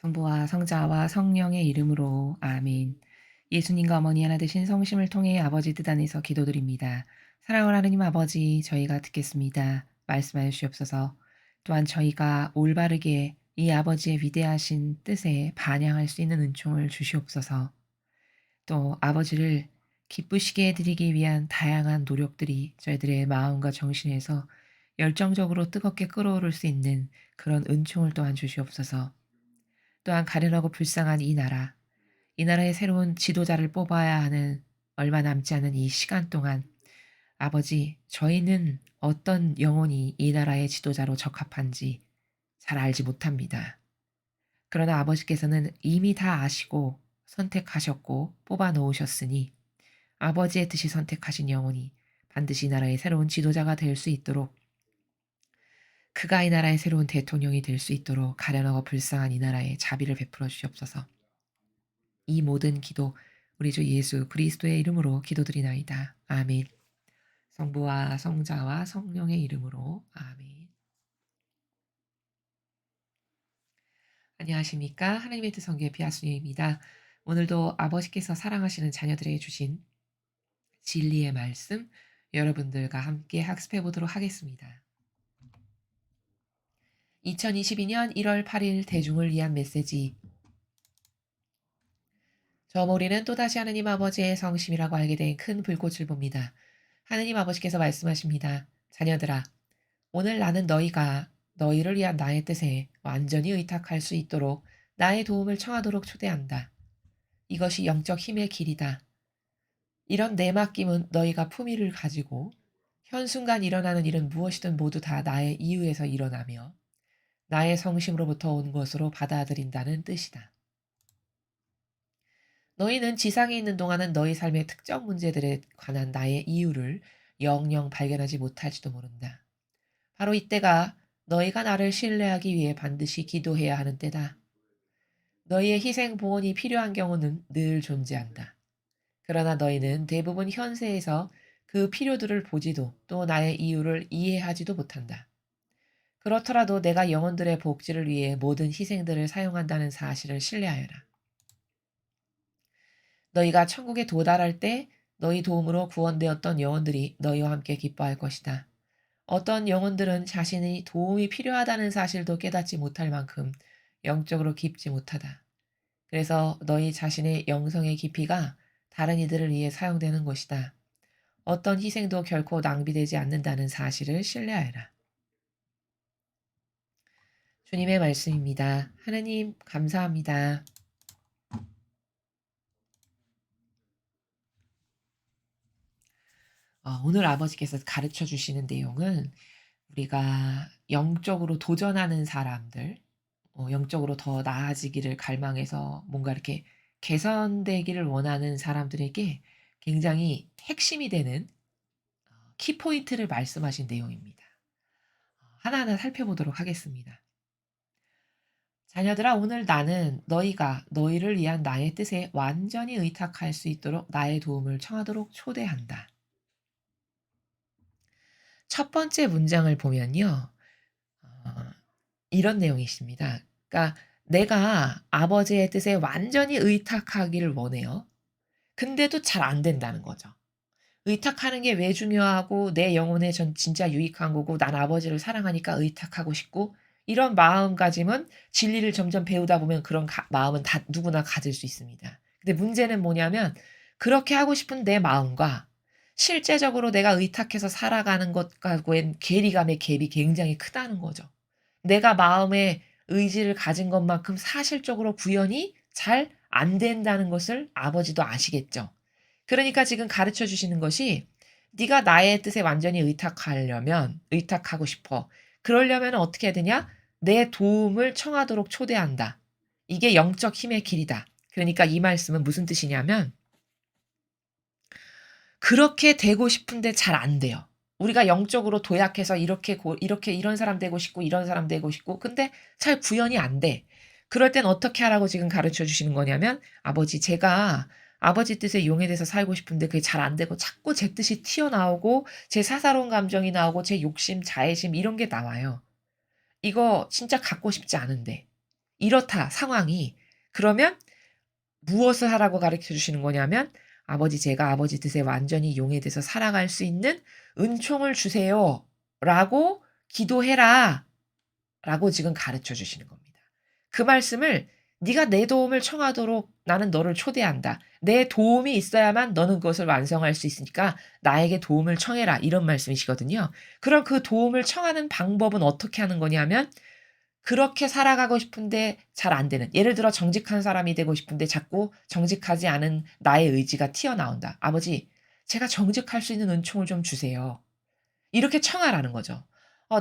성부와 성자와 성령의 이름으로 아멘. 예수님과 어머니 하나 되신 성심을 통해 아버지 뜻 안에서 기도드립니다. 사랑하는 하느님 아버지, 저희가 듣겠습니다. 말씀하여 주옵소서. 또한 저희가 올바르게 이 아버지의 위대하신 뜻에 반영할 수 있는 은총을 주시옵소서. 또 아버지를 기쁘시게 해드리기 위한 다양한 노력들이 저희들의 마음과 정신에서 열정적으로 뜨겁게 끓어오를 수 있는 그런 은총을 또한 주시옵소서. 또한 가련하고 불쌍한 이 나라, 이 나라의 새로운 지도자를 뽑아야 하는 얼마 남지 않은 이 시간 동안 아버지, 저희는 어떤 영혼이 이 나라의 지도자로 적합한지 잘 알지 못합니다. 그러나 아버지께서는 이미 다 아시고 선택하셨고 뽑아 놓으셨으니 아버지의 뜻이 선택하신 영혼이 반드시 이 나라의 새로운 지도자가 될 수 있도록, 그가 이 나라의 새로운 대통령이 될 수 있도록 가련하고 불쌍한 이 나라에 자비를 베풀어 주시옵소서. 이 모든 기도 우리 주 예수 그리스도의 이름으로 기도드리나이다. 아멘. 성부와 성자와 성령의 이름으로 아멘. 안녕하십니까? 하나님의 뜻성교의 비아순이입니다. 오늘도 아버지께서 사랑하시는 자녀들에게 주신 진리의 말씀 여러분들과 함께 학습해 보도록 하겠습니다. 2022년 1월 8일 대중을 위한 메시지. 저 모리는 또다시 하느님 아버지의 성심이라고 알게 된 큰 불꽃을 봅니다. 하느님 아버지께서 말씀하십니다. 자녀들아, 오늘 나는 너희가 너희를 위한 나의 뜻에 완전히 의탁할 수 있도록 나의 도움을 청하도록 초대한다. 이것이 영적 힘의 길이다. 이런 내 맡김은 너희가 품위를 가지고 현순간 일어나는 일은 무엇이든 모두 다 나의 이유에서 일어나며 나의 성심으로부터 온 것으로 받아들인다는 뜻이다. 너희는 지상에 있는 동안은 너희 삶의 특정 문제들에 관한 나의 이유를 영영 발견하지 못할지도 모른다. 바로 이때가 너희가 나를 신뢰하기 위해 반드시 기도해야 하는 때다. 너희의 희생 보온이 필요한 경우는 늘 존재한다. 그러나 너희는 대부분 현세에서 그 필요들을 보지도 또 나의 이유를 이해하지도 못한다. 그렇더라도 내가 영혼들의 복지를 위해 모든 희생들을 사용한다는 사실을 신뢰하여라. 너희가 천국에 도달할 때 너희 도움으로 구원되었던 영혼들이 너희와 함께 기뻐할 것이다. 어떤 영혼들은 자신이 도움이 필요하다는 사실도 깨닫지 못할 만큼 영적으로 깊지 못하다. 그래서 너희 자신의 영성의 깊이가 다른 이들을 위해 사용되는 것이다. 어떤 희생도 결코 낭비되지 않는다는 사실을 신뢰하여라. 주님의 말씀입니다. 하나님 감사합니다. 오늘 아버지께서 가르쳐 주시는 내용은 우리가 영적으로 도전하는 사람들, 영적으로 더 나아지기를 갈망해서 뭔가 이렇게 개선되기를 원하는 사람들에게 굉장히 핵심이 되는 키포인트를 말씀하신 내용입니다. 하나하나 살펴보도록 하겠습니다. 자녀들아, 오늘 나는 너희가 너희를 위한 나의 뜻에 완전히 의탁할 수 있도록 나의 도움을 청하도록 초대한다. 첫 번째 문장을 보면요. 어, 이런 내용이 있습니다. 그러니까 내가 아버지의 뜻에 완전히 의탁하기를 원해요. 근데도 잘 안 된다는 거죠. 의탁하는 게 왜 중요하고 내 영혼에 전 진짜 유익한 거고 난 아버지를 사랑하니까 의탁하고 싶고 이런 마음가짐은 진리를 점점 배우다 보면 그런 마음은 다 누구나 가질 수 있습니다. 근데 문제는 뭐냐면 그렇게 하고 싶은 내 마음과 실제적으로 내가 의탁해서 살아가는 것과의 괴리감의 갭이 굉장히 크다는 거죠. 내가 마음의 의지를 가진 것만큼 사실적으로 구현이 잘 안 된다는 것을 아버지도 아시겠죠. 그러니까 지금 가르쳐 주시는 것이 네가 나의 뜻에 완전히 의탁하고 싶어. 그러려면 어떻게 해야 되냐? 내 도움을 청하도록 초대한다. 이게 영적 힘의 길이다. 그러니까 이 말씀은 무슨 뜻이냐면 그렇게 되고 싶은데 잘 안 돼요. 우리가 영적으로 도약해서 이렇게 이런 사람 되고 싶고 이런 사람 되고 싶고 근데 잘 구현이 안 돼. 그럴 땐 어떻게 하라고 지금 가르쳐 주시는 거냐면 아버지 제가 아버지 뜻에 용해돼서 살고 싶은데 그게 잘 안 되고 자꾸 제 뜻이 튀어나오고 제 사사로운 감정이 나오고 제 욕심, 자애심 이런 게 나와요. 이거 진짜 갖고 싶지 않은데. 이렇다 상황이. 그러면 무엇을 하라고 가르쳐 주시는 거냐면 "아버지 제가 아버지 뜻에 완전히 용해돼서 살아갈 수 있는 은총을 주세요."라고 "기도해라."라고 지금 가르쳐 주시는 겁니다. 그 말씀을 "네가 내 도움을 청하도록 나는 너를 초대한다. 내 도움이 있어야만 너는 그것을 완성할 수 있으니까 나에게 도움을 청해라." 이런 말씀이시거든요. 그럼 그 도움을 청하는 방법은 어떻게 하는 거냐면 그렇게 살아가고 싶은데 잘 안 되는, 예를 들어 정직한 사람이 되고 싶은데 자꾸 정직하지 않은 나의 의지가 튀어나온다. "아버지 제가 정직할 수 있는 은총을 좀 주세요." 이렇게 청하라는 거죠.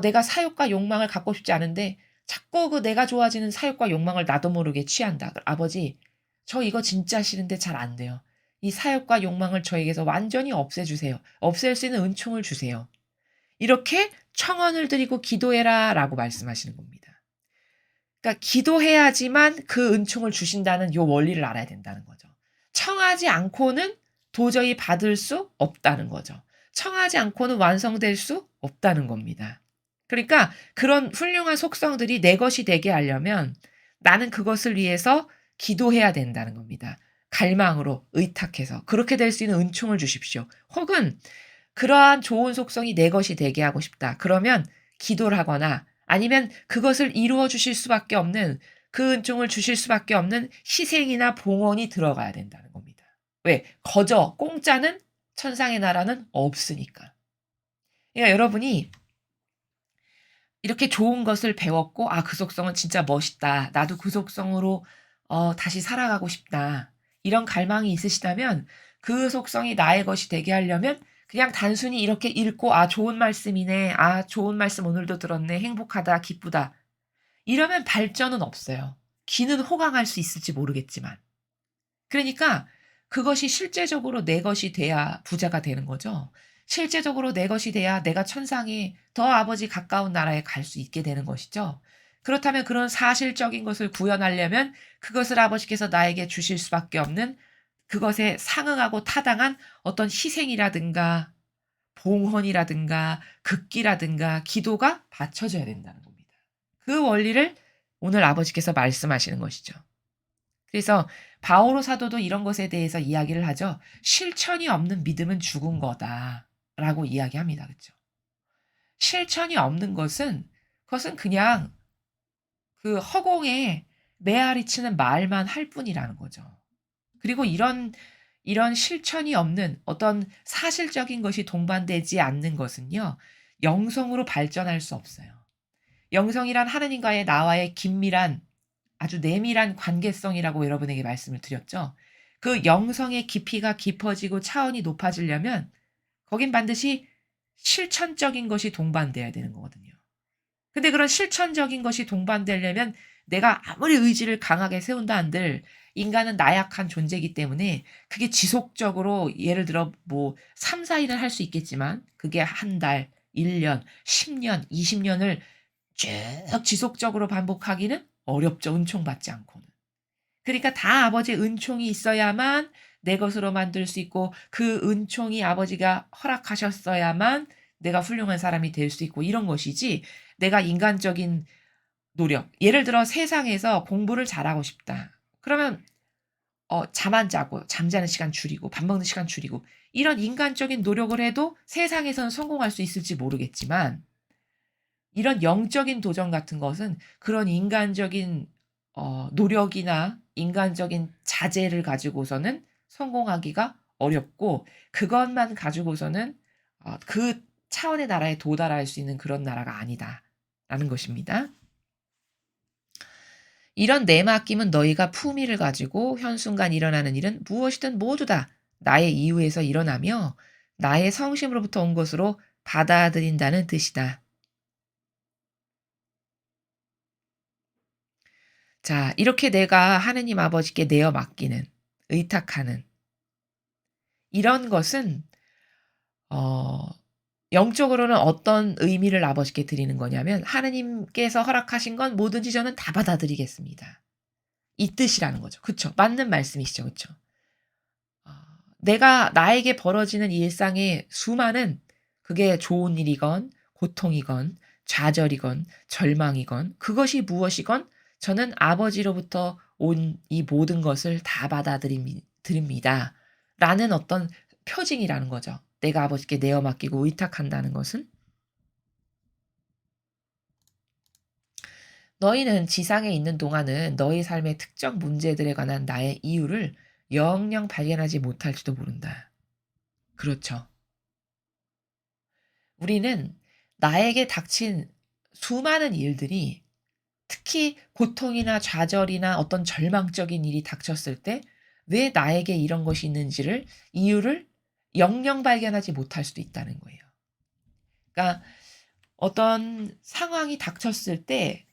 내가 사욕과 욕망을 갖고 싶지 않은데 자꾸 그 내가 좋아지는 사욕과 욕망을 나도 모르게 취한다. "아버지 저 이거 진짜 싫은데 잘 안 돼요. 이 사욕과 욕망을 저에게서 완전히 없애 주세요. 없앨 수 있는 은총을 주세요." 이렇게 "청원을 드리고 기도해라."라고 말씀하시는 겁니다. 그러니까 기도해야지만 그 은총을 주신다는 요 원리를 알아야 된다는 거죠. 청하지 않고는 도저히 받을 수 없다는 거죠. 청하지 않고는 완성될 수 없다는 겁니다. 그러니까 그런 훌륭한 속성들이 내 것이 되게 하려면 나는 그것을 위해서 기도해야 된다는 겁니다. 갈망으로 의탁해서 그렇게 될 수 있는 은총을 주십시오. 혹은 그러한 좋은 속성이 내 것이 되게 하고 싶다. 그러면 기도를 하거나 아니면 그것을 이루어 주실 수밖에 없는, 그 은총을 주실 수밖에 없는 희생이나 봉헌이 들어가야 된다는 겁니다. 왜? 거저 공짜는 천상의 나라는 없으니까. 그러니까 여러분이 이렇게 좋은 것을 배웠고 '아 그 속성은 진짜 멋있다. 나도 그 속성으로 다시 살아가고 싶다.' 이런 갈망이 있으시다면 그 속성이 나의 것이 되게 하려면 그냥 단순히 이렇게 읽고 '아 좋은 말씀이네. 아 좋은 말씀 오늘도 들었네. 행복하다. 기쁘다.' 이러면 발전은 없어요. 귀는 호강할 수 있을지 모르겠지만. 그러니까 그것이 실제적으로 내 것이 돼야 부자가 되는 거죠. 실제적으로 내 것이 돼야 내가 천상에 더 아버지 가까운 나라에 갈 수 있게 되는 것이죠. 그렇다면 그런 사실적인 것을 구현하려면 그것을 아버지께서 나에게 주실 수밖에 없는, 그것에 상응하고 타당한 어떤 희생이라든가 봉헌이라든가 극기라든가 기도가 바쳐져야 된다는 겁니다. 그 원리를 오늘 아버지께서 말씀하시는 것이죠. 그래서 바오로 사도도 이런 것에 대해서 이야기를 하죠. "실천이 없는 믿음은 죽은 거다."라고 이야기합니다. 그쵸? 실천이 없는 것은, 그것은 그냥 그 허공에 메아리 치는 말만 할 뿐이라는 거죠. 그리고 이런 실천이 없는 어떤 사실적인 것이 동반되지 않는 것은요, 영성으로 발전할 수 없어요. 영성이란 하느님과의 나와의 긴밀한, 아주 내밀한 관계성이라고 여러분에게 말씀을 드렸죠. 그 영성의 깊이가 깊어지고 차원이 높아지려면 거긴 반드시 실천적인 것이 동반돼야 되는 거거든요. 근데 그런 실천적인 것이 동반되려면 내가 아무리 의지를 강하게 세운다 한들 인간은 나약한 존재이기 때문에 그게 지속적으로, 예를 들어 뭐 3-4 일은 할 수 있겠지만 그게 한 달, 1 년, 10 년, 20 년을 쭉 지속적으로 반복하기는 어렵죠, 은총받지 않고는. 그러니까 다 아버지의 은총이 있어야만 내 것으로 만들 수 있고 그 은총이 아버지가 허락하셨어야만 내가 훌륭한 사람이 될 수 있고 이런 것이지, 내가 인간적인 노력, 예를 들어 세상에서 공부를 잘하고 싶다. 그러면 잠 안 자고 잠자는 시간 줄이고 밥 먹는 시간 줄이고 이런 인간적인 노력을 해도 세상에서는 성공할 수 있을지 모르겠지만 이런 영적인 도전 같은 것은 그런 인간적인 노력이나 인간적인 자제를 가지고서는 성공하기가 어렵고 그것만 가지고서는 그 차원의 나라에 도달할 수 있는 그런 나라가 아니다라는 것입니다. "이런 내 맡김은 너희가 품위를 가지고 현순간 일어나는 일은 무엇이든 모두 다 나의 이유에서 일어나며 나의 성심으로부터 온 것으로 받아들인다는 뜻이다." 자, 이렇게 내가 하느님 아버지께 내어 맡기는, 의탁하는 이런 것은 어 영적으로는 어떤 의미를 아버지께 드리는 거냐면 하느님께서 허락하신 건 뭐든지 저는 다 받아들이겠습니다. 이 뜻이라는 거죠. 그쵸? 맞는 말씀이시죠. 그쵸? 어 내가 나에게 벌어지는 일상의 수많은, 그게 좋은 일이건 고통이건 좌절이건 절망이건 그것이 무엇이건 저는 아버지로부터 온 이 모든 것을 다 드립니다. 라는 어떤 표징이라는 거죠. 내가 아버지께 내어 맡기고 의탁한다는 것은 너희는 지상에 있는 동안은 너희 삶의 특정 문제들에 관한 나의 이유를 영영 발견하지 못할지도 모른다. 그렇죠. 우리는 나에게 닥친 수많은 일들이 특히 고통이나 좌절이나 어떤 절망적인 일이 닥쳤을 때 왜 나에게 이런 것이 있는지를 이유를 영영 발견하지 못할 수도 있다는 거예요. 그러니까 어떤 상황이 닥쳤을 때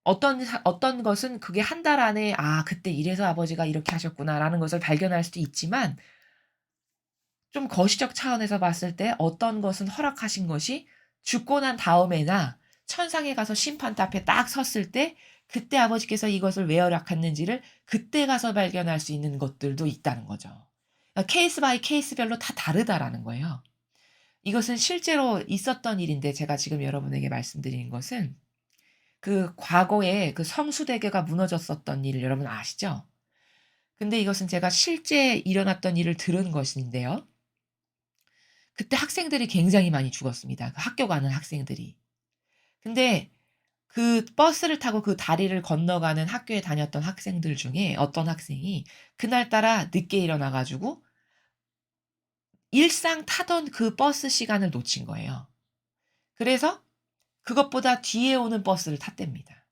어떤 것은 그게 한 달 안에 '아 그때 이래서 아버지가 이렇게 하셨구나.'라는 것을 발견할 수도 있지만 좀 거시적 차원에서 봤을 때 어떤 것은 허락하신 것이 죽고 난 다음에나 천상에 가서 심판대 앞에 딱 섰을 때 그때 아버지께서 이것을 왜 허락했는지를 그때 가서 발견할 수 있는 것들도 있다는 거죠. 그러니까 케이스 바이 케이스별로 다 다르다라는 거예요. 이것은 실제로 있었던 일인데 제가 지금 여러분에게 말씀드리는 것은 그 과거에 그 성수대교가 무너졌었던 일 여러분 아시죠? 근데 이것은 제가 실제 일어났던 일을 들은 것인데요. 그때 학생들이 굉장히 많이 죽었습니다. 그 학교 가는 학생들이. 근데 그 버스를 타고 그 다리를 건너가는 학교에 다녔던 학생들 중에 어떤 학생이 그날따라 늦게 일어나 가지고 일상 타던 그 버스 시간을 놓친 거예요. 그래서 그것보다 뒤에 오는 버스를 탔답니다.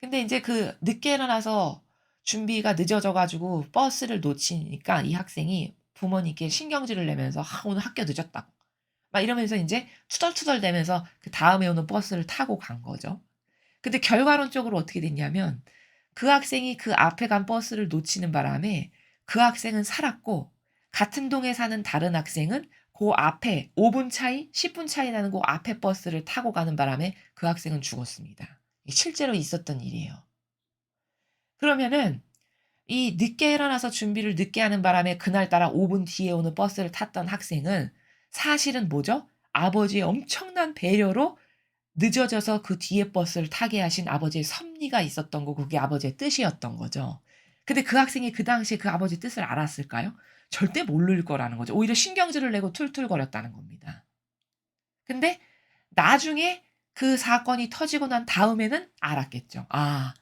근데 인제 그 늦게 일어나서 준비가 늦어져 가지고 버스를 놓치니까 이 학생이 부모님께 신경질을 내면서 "아 오늘 학교 늦었다."고 막 이러면서 인제 투덜투덜대면서 그다음에 오는 버스를 타고 간 거죠. 근데 결과론적으로 어떻게 됐냐면 그 학생이 그 앞에 간 버스를 놓치는 바람에 그 학생은 살았고 같은 동에 사는 다른 학생은 고 앞에 5분 차이, 10분 차이 나는 고 앞에 버스를 타고 가는 바람에 그 학생은 죽었습니다. 이게 실제로 있었던 일이에요. 그러면은 이 늦게 일어나서 준비를 늦게 하는 바람에 그날따라 5분 뒤에 오는 버스를 탔던 학생은 사실은 뭐죠? 아버지의 엄청난 배려로 늦어져서 그 뒤에 버스를 타게 하신 아버지의 섭리가 있었던 거고 그게 아버지의 뜻이었던 거죠. 근데 그 학생이 그 당시에 그 아버지의 뜻을 알았을까요? 절대 모를 거라는 거죠. 오히려 신경질을 내고 툴툴거렸다는 겁니다. 근데 나중에 그 사건이 터지고 난 다음에는 알았겠죠. '아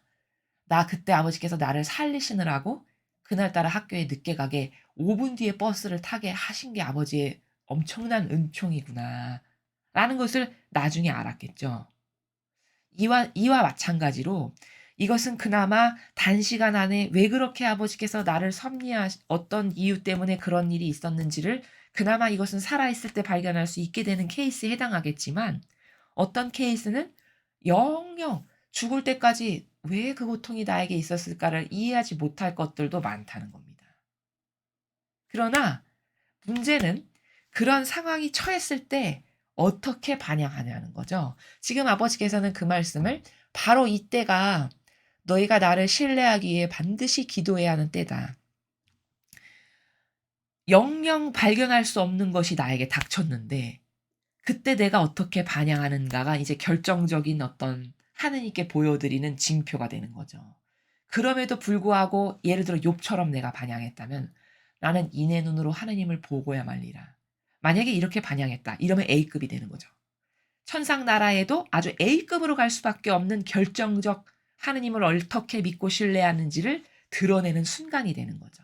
나 그때 아버지께서 나를 살리시느라고 그날따라 학교에 늦게 가게 5분 뒤에 버스를 타게 하신 게 아버지의 엄청난 은총이구나.'라는 것을 나중에 알았겠죠. 이와 마찬가지로 이것은 그나마 단시간 안에 왜 그렇게 아버지께서 나를 섭리하시 어떤 이유 때문에 그런 일이 있었는지를 그나마 이것은 살아 있을 때 발견할 수 있게 되는 케이스에 해당하겠지만 어떤 케이스는 영영 죽을 때까지 '왜 그 고통이 나에게 있었을까.'를 이해하지 못할 것들도 많다는 겁니다. 그러나 문제는 그런 상황이 처했을 때 어떻게 반응하냐는 거죠. 지금 아버지께서는 그 말씀을 바로 이때가 너희가 나를 신뢰하기 위해 반드시 기도해야 하는 때다. 영영 발견할 수 없는 것이 나에게 닥쳤는데 그때 내가 어떻게 반응하는가가 이제 결정적인 어떤 하느님께 보여드리는 징표가 되는 거죠. 그럼에도 불구하고 예를 들어 욥처럼 내가 반응했다면 '나는 이내 눈으로 하느님을 보고야 말리라.' 만약에 이렇게 반응했다. 이러면 A급이 되는 거죠. 천상 나라에도 아주 A급으로 갈 수밖에 없는 결정적 하느님을 어떻게 믿고 신뢰하는지를 드러내는 순간이 되는 거죠.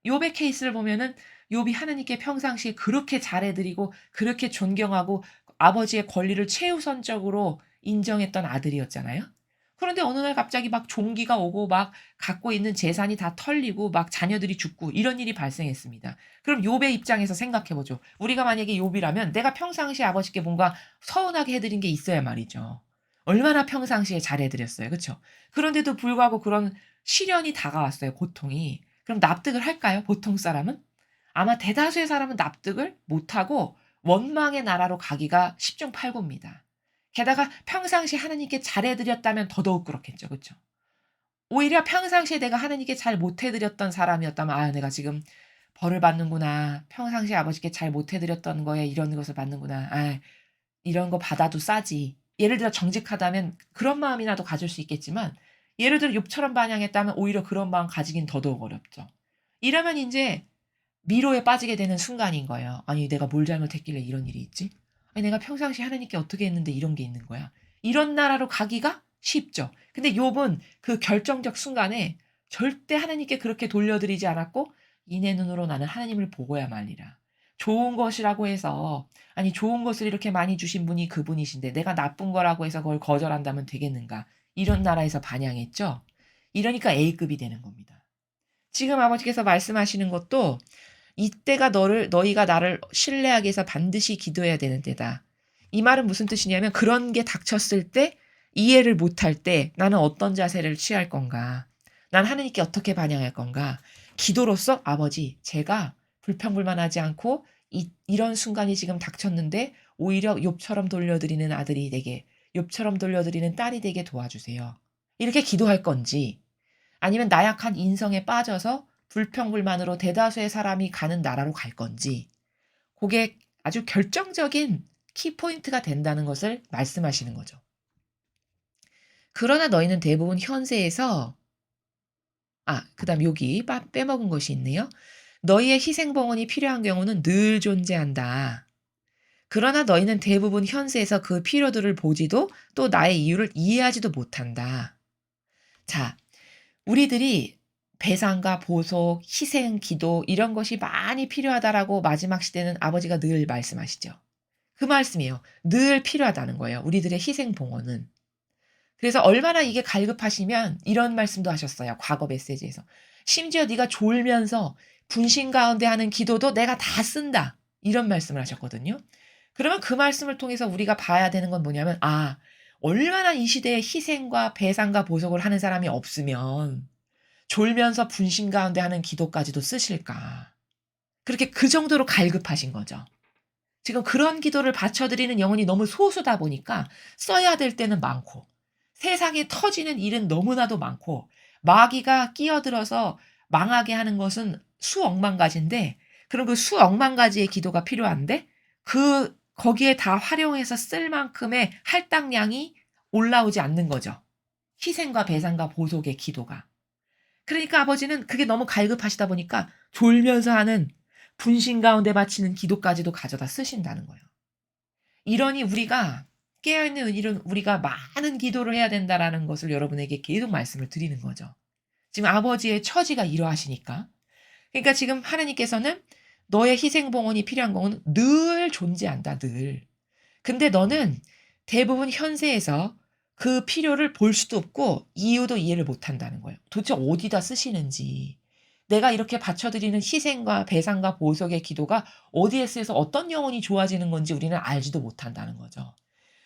욥의 케이스를 보면은 욥이 하느님께 평상시에 그렇게 잘해 드리고 그렇게 존경하고 아버지의 권리를 최우선적으로 인정했던 아들이었잖아요. 그런데 어느 날 갑자기 막 종기가 오고 막 갖고 있는 재산이 다 털리고 막 자녀들이 죽고 이런 일이 발생했습니다. 그럼 욥의 입장에서 생각해 보죠. 우리가 만약에 욥이라면 내가 평상시에 아버지께 뭔가 서운하게 해 드린 게 있어야 말이죠. 얼마나 평상시에 잘해 드렸어요. 그쵸? 그런데도 불구하고 그런 시련이 다가왔어요, 고통이. 그럼 납득을 할까요? 보통 사람은? 아마 대다수의 사람은 납득을 못하고 원망의 나라로 가기가 10중 8구입니다. 게다가 평상시에 하나님께 잘해 드렸다면 더더욱 그렇겠죠. 그쵸? 오히려 평상시에 내가 하나님께 잘 못해 드렸던 사람이었다면 '아 내가 지금 벌을 받는구나. 평상시에 아버지께 잘 못해 드렸던 거에 이런 것을 받는구나. 아 이런 거 받아도 싸지.' 예를 들어 정직하다면 그런 마음이라도 가질 수 있겠지만 예를 들어 욥처럼 반향했다면 오히려 그런 마음 가지긴 더더욱 어렵죠. 이러면 인제 미로에 빠지게 되는 순간인 거예요. '아니 내가 뭘 잘못했길래 이런 일이 있지? 아니 내가 평상시에 하나님께 어떻게 했는데 이런 게 있는 거야?' 이런 나라로 가기가 쉽죠. 근데 욥은 그 결정적 순간에 절대 하나님께 그렇게 돌려드리지 않았고 '이내 눈으로 나는 하나님을 보고야 말리라.' 좋은 것이라고 해서 아니 좋은 것을 이렇게 많이 주신 분이 그분이신데 내가 나쁜 거라고 해서 그걸 거절한다면 되겠는가. 이런 나라에서 반향했죠. 이러니까 A급이 되는 겁니다. 지금 아버지께서 말씀하시는 것도 "이때가 너희가 나를 신뢰하기 위해서 반드시 기도해야 되는 때다." 이 말은 무슨 뜻이냐면 그런 게 닥쳤을 때 이해를 못할 때 나는 어떤 자세를 취할 건가? 난 하느님께 어떻게 반응할 건가? 기도로서 "아버지 제가 불평불만하지 않고 이런 순간이 지금 닥쳤는데 오히려 욥처럼 돌려드리는 아들이 되게 욥처럼 돌려드리는 딸이 되게 도와주세요." 이렇게 기도할 건지 아니면 나약한 인성에 빠져서 불평불만으로 대다수의 사람이 가는 나라로 갈 건지 고게 아주 결정적인 키포인트가 된다는 것을 말씀하시는 거죠. 그러나 너희는 대부분 현세에서 그다음 여기 빼먹은 것이 있네요. 너희의 희생봉헌이 필요한 경우는 늘 존재한다. 그러나 너희는 대부분 현세에서 그 필요들을 보지도 또 나의 이유를 이해하지도 못한다. 자, 우리들이 배상과 보속, 희생, 기도 이런 것이 많이 필요하다라고 마지막 시대는 아버지가 늘 말씀하시죠. 그 말씀이에요. 늘 필요하다는 거예요. 우리들의 희생 봉헌은. 그래서 얼마나 이게 갈급하시면 이런 말씀도 하셨어요. 과거 메시지에서. 심지어 네가 졸면서 분신 가운데 하는 기도도 내가 다 쓴다. 이런 말씀을 하셨거든요. 그러면 그 말씀을 통해서 우리가 봐야 되는 건 뭐냐면 얼마나 이 시대에 희생과 배상과 보속을 하는 사람이 없으면 졸면서 분신 가운데 하는 기도까지도 쓰실까. 그렇게 그 정도로 갈급하신 거죠. 지금 그런 기도를 바쳐드리는 영혼이 너무 소수다 보니까 써야 될 때는 많고 세상에 터지는 일은 너무나도 많고 마귀가 끼어들어서 망하게 하는 것은 수억만 가지인데 그럼 그 수억만 가지의 기도가 필요한데 거기에 다 활용해서 쓸 만큼의 할당량이 올라오지 않는 거죠. 희생과 배상과 보속의 기도가. 그러니까 아버지는 그게 너무 갈급하시다 보니까 졸면서 하는 분신 가운데 바치는 기도까지도 가져다 쓰신다는 거예요. 이러니 우리가 깨어있는 의일은 우리가 많은 기도를 해야 된다라는 것을 여러분에게 계속 말씀을 드리는 거죠. 지금 아버지의 처지가 이러하시니까. 그러니까 지금 하나님께서는 너의 희생봉헌이 필요한 경우는 늘 존재한다, 늘. 근데 너는 대부분 현세에서 그 필요를 볼 수도 없고 이유도 이해를 못 한다는 거예요. 도대체 어디다 쓰시는지. 내가 이렇게 바쳐드리는 희생과 배상과 보석의 기도가 어디에 쓰여서 어떤 영혼이 좋아지는 건지 우리는 알지도 못한다는 거죠.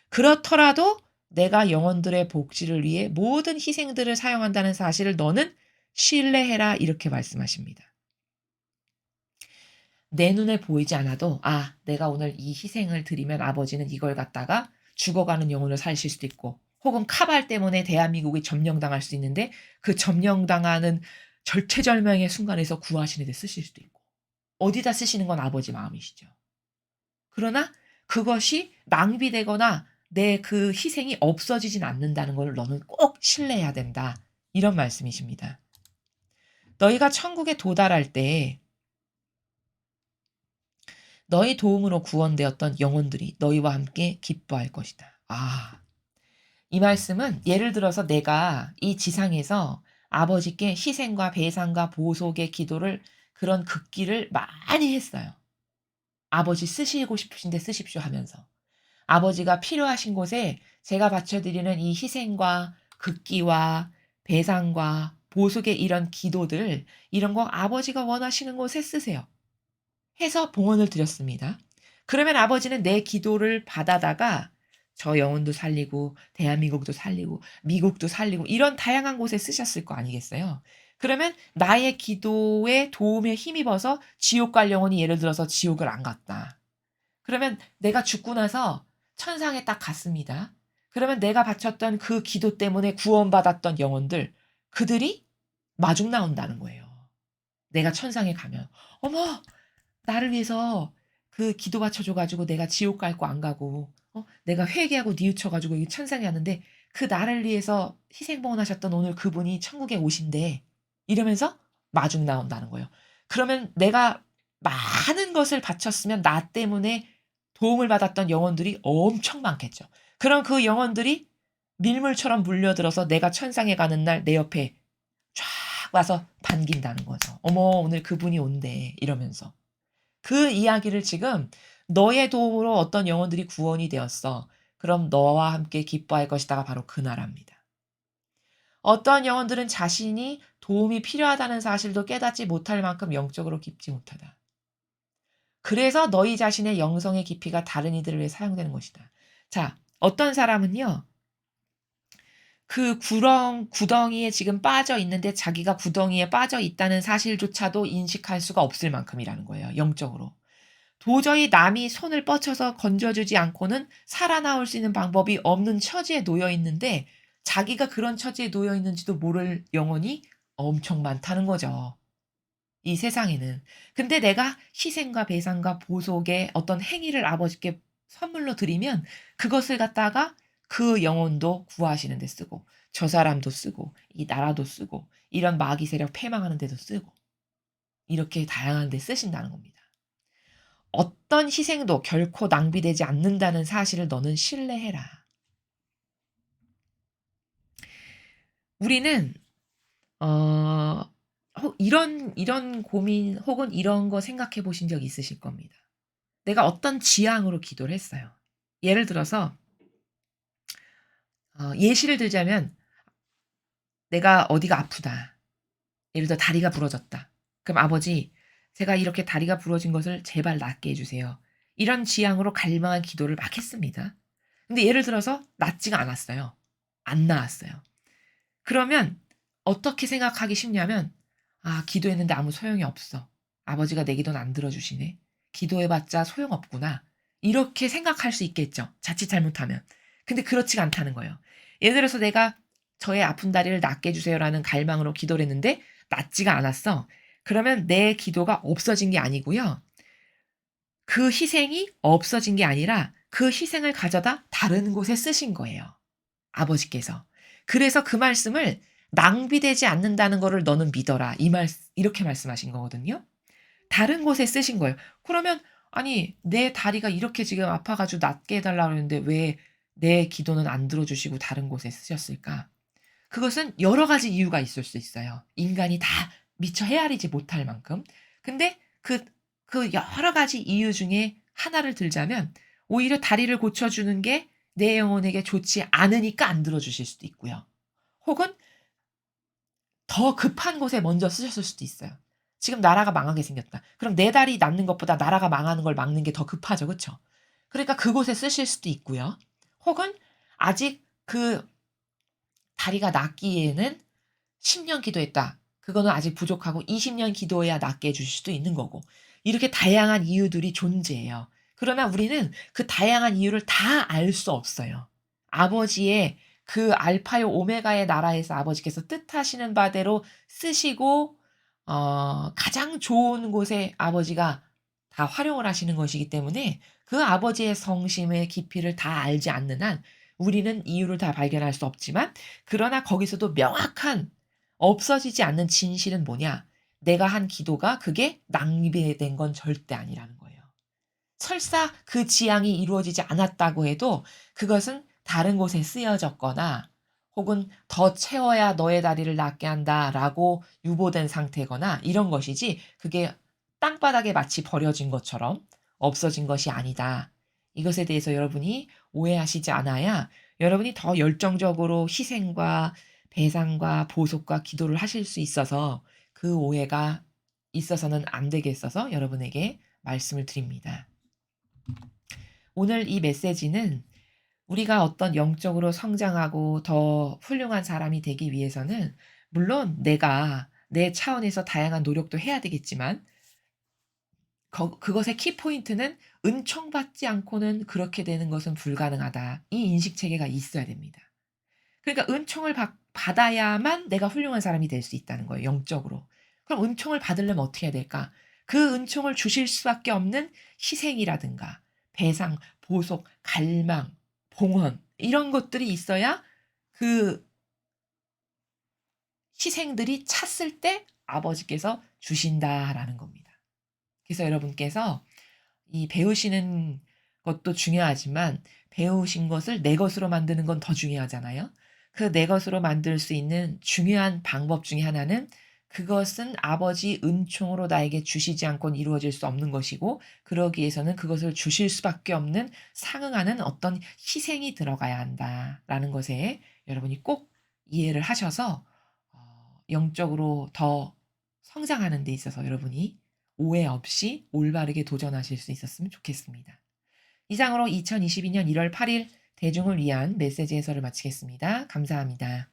그렇더라도 내가 영혼들의 복지를 위해 모든 희생들을 사용한다는 사실을 너는 신뢰해라 이렇게 말씀하십니다. 내 눈에 보이지 않아도 내가 오늘 이 희생을 드리면 아버지는 이걸 갖다가 죽어가는 영혼을 살리실 수도 있고 혹은 카발 때문에 대한민국이 점령당할 수 있는데 그 점령당하는 절체절명의 순간에서 구하시는 데 쓰실 수도 있고 어디다 쓰시는 건 아버지 마음이시죠. 그러나 그것이 낭비되거나 내 그 희생이 없어지진 않는다는 걸 너는 꼭 신뢰해야 된다. 이런 말씀이십니다. 너희가 천국에 도달할 때 너희 도움으로 구원되었던 영혼들이 너희와 함께 기뻐할 것이다. 이 말씀은 예를 들어서 내가 이 지상에서 아버지께 희생과 배상과 보속의 기도를 그런 극기를 많이 했어요. 아버지 쓰시고 싶으신데 쓰십시오 하면서. 아버지가 필요하신 곳에 제가 바쳐드리는 이 희생과 극기와 배상과 보속의 이런 기도들 이런 거 아버지가 원하시는 곳에 쓰세요. 해서 봉헌을 드렸습니다. 그러면 아버지는 내 기도를 받아다가 저 영혼도 살리고 대한민국도 살리고 미국도 살리고 이런 다양한 곳에 쓰셨을 거 아니겠어요? 그러면 나의 기도에 도움에 힘입어서 지옥 갈 영혼이 예를 들어서 지옥을 안 갔다. 그러면 내가 죽고 나서 천상에 딱 갔습니다. 그러면 내가 바쳤던 그 기도 때문에 구원받았던 영혼들 그들이 마중 나온다는 거예요. 내가 천상에 가면 어머 나를 위해서 그 기도 바쳐줘 가지고 내가 지옥 갈 거 안 가고 내가 회개하고 뉘우쳐 가지고 이 천상에 왔는데 그 나를 위해서 희생봉헌하셨던 오늘 그분이 천국에 오신대." 이러면서 마중 나온다는 거예요. 그러면 내가 많은 것을 바쳤으면 나 때문에 도움을 받았던 영혼들이 엄청 많겠죠. 그럼 그 영혼들이 밀물처럼 물려들어서 내가 천상에 가는 날 내 옆에 쫙 와서 반긴다는 거죠. "어머 오늘 그분이 온대." 이러면서. 그 이야기를 지금 "너의 도움으로 어떤 영혼들이 구원이 되었어. 그럼 너와 함께 기뻐할 것이다."가 바로 그 나라입니다. 어떤 영혼들은 자신이 도움이 필요하다는 사실도 깨닫지 못할 만큼 영적으로 깊지 못하다. 그래서 너희 자신의 영성의 깊이가 다른 이들을 위해 사용되는 것이다. 자, 어떤 사람은요. 그 구덩이에 지금 빠져 있는데 자기가 구덩이에 빠져 있다는 사실조차도 인식할 수가 없을 만큼이라는 거예요, 영적으로. 도저히 남이 손을 뻗쳐서 건져주지 않고는 살아나올 수 있는 방법이 없는 처지에 놓여 있는데 자기가 그런 처지에 놓여 있는지도 모를 영혼이 엄청 많다는 거죠, 이 세상에는. 근데 내가 희생과 배상과 보속의 어떤 행위를 아버지께 선물로 드리면 그것을 갖다가 그 영혼도 구하시는 데 쓰고 저 사람도 쓰고 이 나라도 쓰고 이런 마귀 세력 패망하는 데도 쓰고 이렇게 다양한 데 쓰신다는 겁니다. 어떤 희생도 결코 낭비되지 않는다는 사실을 너는 신뢰해라. 우리는 어 이런 고민 혹은 이런 거 생각해 보신 적 있으실 겁니다. 내가 어떤 지향으로 기도를 했어요. 예를 들어서 예시를 들자면 내가 어디가 아프다. 예를 들어 다리가 부러졌다. 그럼 "아버지 제가 이렇게 다리가 부러진 것을 제발 낫게 해 주세요." 이런 지향으로 갈망한 기도를 막 했습니다. 근데 예를 들어서 낫지가 않았어요. 안 나았어요. 그러면 어떻게 생각하기 쉽냐면 '아 기도했는데 아무 소용이 없어. 아버지가 내 기도는 안 들어 주시네. 기도해 봤자 소용없구나.' 이렇게 생각할 수 있겠죠, 자칫 잘못하면. 근데 그렇지가 않다는 거예요. 예를 들어서 내가 "저의 아픈 다리를 낫게 해 주세요."라는 갈망으로 기도를 했는데 낫지가 않았어. 그러면 내 기도가 없어진 게 아니고요. 그 희생이 없어진 게 아니라 그 희생을 가져다 다른 곳에 쓰신 거예요, 아버지께서. 그래서 그 말씀을 "낭비되지 않는다는 거를 너는 믿어라." 이렇게 말씀하신 거거든요. 다른 곳에 쓰신 거예요. 그러면 아니 내 다리가 이렇게 지금 아파 가지고 낫게 해 달라고 그러는데 왜 내 기도는 안 들어 주시고 다른 곳에 쓰셨을까? 그것은 여러 가지 이유가 있을 수 있어요. 인간이 다 미처 헤아리지 못할 만큼. 근데 그 여러 가지 이유 중에 하나를 들자면 오히려 다리를 고쳐 주는 게 내 영혼에게 좋지 않으니까 안 들어 주실 수도 있고요. 혹은 더 급한 곳에 먼저 쓰셨을 수도 있어요. 지금 나라가 망하게 생겼다. 그럼 내 다리 낫는 것보다 나라가 망하는 걸 막는 게 더 급하죠. 그쵸? 그러니까 그곳에 쓰실 수도 있고요. 혹은 아직 그 다리가 낫기에는 10년 기도했다. 그거는 아직 부족하고 20년 기도해야 낫게 해 주실 수도 있는 거고. 이렇게 다양한 이유들이 존재해요. 그러나 우리는 그 다양한 이유를 다 알 수 없어요. 아버지의 그 알파요 오메가의 나라에서 아버지께서 뜻하시는 바대로 쓰시고 가장 좋은 곳에 아버지가 다 활용을 하시는 것이기 때문에 그 아버지의 성심의 깊이를 다 알지 않는 한 우리는 이유를 다 발견할 수 없지만 그러나 거기서도 명확한 없어지지 않는 진실은 뭐냐? 내가 한 기도가 그게 낭비된 건 절대 아니라는 거예요. 설사 그 지향이 이루어지지 않았다고 해도 그것은 다른 곳에 쓰여졌거나 혹은 '더 채워야 너의 다리를 낫게 한다.'라고 유보된 상태거나 이런 것이지 그게 땅바닥에 마치 버려진 것처럼 없어진 것이 아니다. 이것에 대해서 여러분이 오해하시지 않아야 여러분이 더 열정적으로 희생과 배상과 보속과 기도를 하실 수 있어서 그 오해가 있어서는 안 되겠어서 여러분에게 말씀을 드립니다. 오늘 이 메시지는 우리가 어떤 영적으로 성장하고 더 훌륭한 사람이 되기 위해서는 물론 내가 내 차원에서 다양한 노력도 해야 되겠지만 그것의 키포인트는 '은총받지 않고는 그렇게 되는 것은 불가능하다.' 이 인식 체계가 있어야 됩니다. 그러니까 은총을 받아야만 내가 훌륭한 사람이 될 수 있다는 거예요, 영적으로. 그럼 은총을 받으려면 어떻게 해야 될까? 그 은총을 주실 수밖에 없는 희생이라든가 배상, 보속, 갈망, 봉헌 이런 것들이 있어야 그 희생들이 찼을 때 아버지께서 주신다라는 겁니다. 그래서 여러분께서 이 배우시는 것도 중요하지만 배우신 것을 내 것으로 만드는 건 더 중요하잖아요. 그 내 것으로 만들 수 있는 중요한 방법 중에 하나는 그것은 아버지 은총으로 나에게 주시지 않고는 이루어질 수 없는 것이고 그러기 위해서는 그것을 주실 수밖에 없는 상응하는 어떤 희생이 들어가야 한다라는 것에 여러분이 꼭 이해를 하셔서 영적으로 더 성장하는 데 있어서 여러분이 오해 없이 올바르게 도전하실 수 있었으면 좋겠습니다. 이상으로 2022년 1월 8일 대중을 위한 메시지 해설을 마치겠습니다. 감사합니다.